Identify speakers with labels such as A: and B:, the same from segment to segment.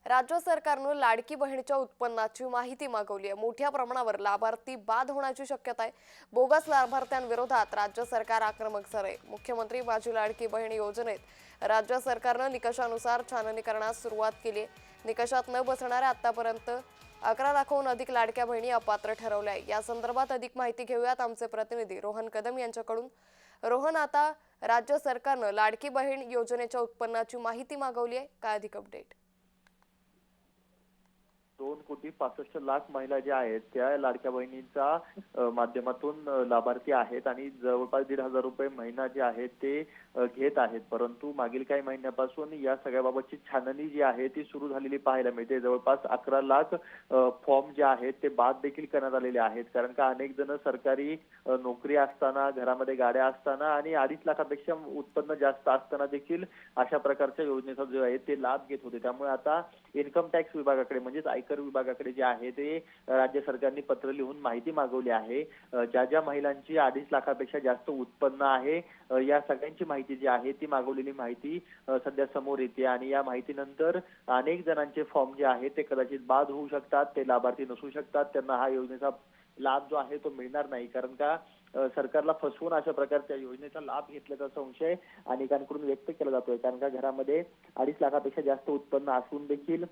A: राज्य सरकारनं लाडकी बहिणीच्या उत्पन्नाची माहिती मागवली आहे। मोठ्या प्रमाणावर लाभार्थी बाद होण्याची शक्यता आहे। बोगस लाभार्थ्यांविरोधात राज्य सरकार आक्रमक झालंय। मुख्यमंत्री माझी लाडकी बहीण योजनेत राज्य सरकारनं निकषानुसार छाननी करण्यास सुरुवात केली आहे। निकषात न बसणाऱ्या आतापर्यंत 11 लाखाहून अधिक लाडक्या बहिणी अपात्र ठरवल्या आहेत। या संदर्भात अधिक माहिती घेऊयात आमचे प्रतिनिधी रोहन कदम यांच्याकडून। रोहन, आता राज्य सरकारनं लाडकी बहीण योजनेच्या उत्पन्नाची माहिती मागवली आहे, काय अधिक अपडेट?
B: 2,65,00,000 महिला ज्या आहेत त्या लाडक्या बहिणींच्या माध्यमातून लाभार्थी आहेत आणि जवळपास 1,500 रुपये महिना जे आहेत ते घेत आहेत। परंतु मागील काही महिन्यापासून या सगळ्याबाबतची छाननी जी आहे ती सुरू झालेली पाहायला मिळते। जवळपास 11 लाख फॉर्म जे आहेत ते बाद देखील करण्यात आलेले आहेत। कारण का अनेक जण सरकारी नोकरी असताना, घरामध्ये गाड्या असताना आणि 2.5 लाखापेक्षा उत्पन्न जास्त असताना देखील अशा प्रकारच्या योजनेचा जो आहे ते लाभ घेत होते। त्यामुळे आता इन्कम टॅक्स विभागाकडे म्हणजेच आयकर विभागाकडे जे आहे ते राज्य सरकारने पत्र लिहून माहिती मागवली आहे। ज्या ज्या महिलांची 2.5 लाखापेक्षा जास्त उत्पन्न आहे या सगळ्यांची माहिती जी आहे ती मागवलेली माहिती सध्या समोर येते आणि या माहितीनंतर अनेक जणांचे फॉर्म जे आहे ते कदाचित बाद होऊ शकतात, ते लाभार्थी नसू शकतात, त्यांना हा योजनेचा लाभ जो आहे तो मिळणार नाही। कारण का सरकारला फसवून अशा प्रकारच्या योजनेचा लाभ घेतल्याचा संशय अनेकांकडून व्यक्त केला जातोय। कारण का घरामध्ये 2.5 लाखापेक्षा जास्त उत्पन्न असून देखील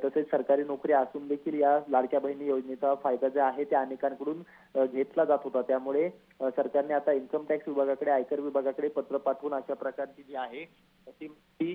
B: तसेच सरकारी नोकरी असून देखील या लाडक्या बहिणी योजनेचा फायदा जो आहे ते अनेकांकडून घेतला जात होता। त्यामुळे सरकारने आता इन्कम टॅक्स विभागाकडे, आयकर विभागाकडे पत्र पाठवून अशा प्रकारची जी आहे ती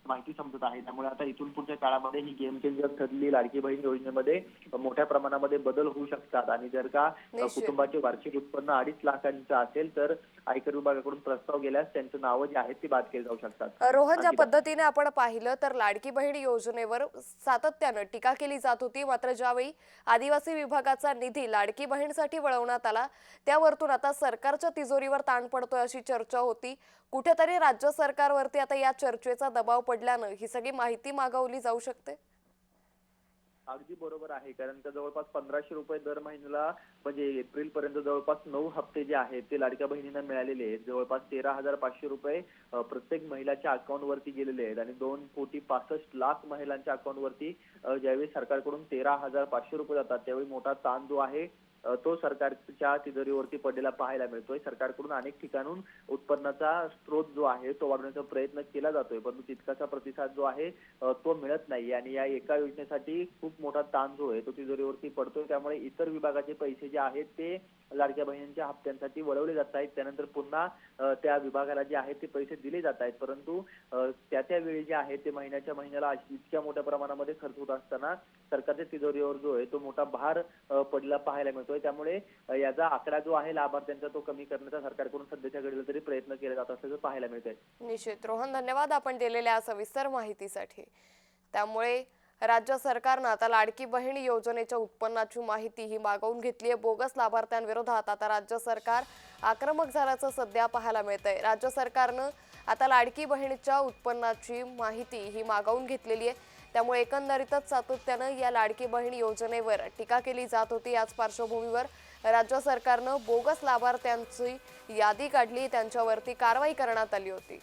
B: माहिती समजत आहे। त्यामुळे आता इथून पुढच्या काळामध्ये ही गेम चेंजर ठरली लाडकी बहीण योजनेमध्ये मोठ्या प्रमाणामध्ये बदल होऊ शकतात आणि जर का कुटुंबाचे वार्षिक उत्पन्न 2.5 लाखांचं असेल तर आयकर विभागाकडून प्रस्ताव गेल्यास त्यांचं नावं जी आहेत ती बाद केली जाऊ शकतात।
A: रोहन, ज्या पद्धतीने आपण पाहिलं तर लाडकी बहीण योजनेवर सातत्यानं टीका केली जात होती, मात्र ज्यावेळी आदिवासी विभागाचा निधी लाडकी बहीणसाठी वळवण्यात आला त्यावरतून आता सरकारच्या तिजोरीवर ताण पडतोय अशी चर्चा होती। कुठेतरी राज्य सरकारवरती आता या चर्चेचा दबाव पडल्यानं ही सगळी माहिती मागवली जाऊ शकते।
B: अगदी बरोबर आहे, कारण का जवळपास 1,500 रुपये दर महिन्याला म्हणजे एप्रिल पर्यंत जवळपास 9 हप्ते जे आहेत ते लाडक्या बहिणींना मिळालेले आहेत। जवळपास 13,500 रुपये प्रत्येक महिलाच्या अकाउंटवरती गेलेले आहेत आणि 2,65,00,000 महिलांच्या अकाउंटवरती ज्यावेळी सरकारकडून 13,500 रुपये जातात त्यावेळी मोठा ताण जो आहे तो सरकारच्या तिजोरीवरती पडलेला पाहायला मिळतोय। सरकारकडून अनेक ठिकाणून उत्पन्नाचा स्रोत जो आहे तो वाढवण्याचा प्रयत्न केला जातोय, परंतु तितकासा प्रतिसाद जो आहे तो मिळत नाही आणि या एका योजनेसाठी खूप मोठा ताण जो आहे तो तिजोरीवरती पडतोय। त्यामुळे इतर विभागाचे पैसे जे आहेत ते लाडक्या बहिणींच्या हप्त्यांसाठी वळवले जात आहेत, त्यानंतर पुन्हा त्या विभागाला जे आहेत ते पैसे दिले जात आहेत। परंतु त्या वेळी जे आहे ते महिन्याच्या महिन्याला इतक्या मोठ्या प्रमाणामध्ये खर्च होत असताना सरकारच्या तिजोरीवर जो आहे तो मोठा भार पडला पाहायला मिळतोय। त्यामुळे याचा आकडा जो आहे लाभार्थ्यांचा तो कमी करण्याचा सरकारकडून सध्याच्या घडीला तरी प्रयत्न केला जात असल्याचं पाहायला मिळतंय।
A: निश्चित रोहन, धन्यवाद आपण दिलेल्या सविस्तर माहितीसाठी। त्यामुळे राज्य सरकारनं आता लाडकी बहीण योजनेच्या उत्पन्नाची माहिती ही मागवून घेतली आहे। बोगस लाभार्थ्यांविरोधात आता राज्य सरकार आक्रमक झाल्याचं सध्या पाहायला मिळतंय। राज्य सरकारनं आता लाडकी बहिणीच्या उत्पन्नाची माहिती ही मागवून घेतलेली आहे। त्यामुळे एकंदरीतच सातत्यानं या लाडकी बहीण योजनेवर टीका केली जात होती। याच पार्श्वभूमीवर राज्य सरकारनं बोगस लाभार्थ्यांची यादी काढली, त्यांच्यावरती कारवाई करण्यात आली होती।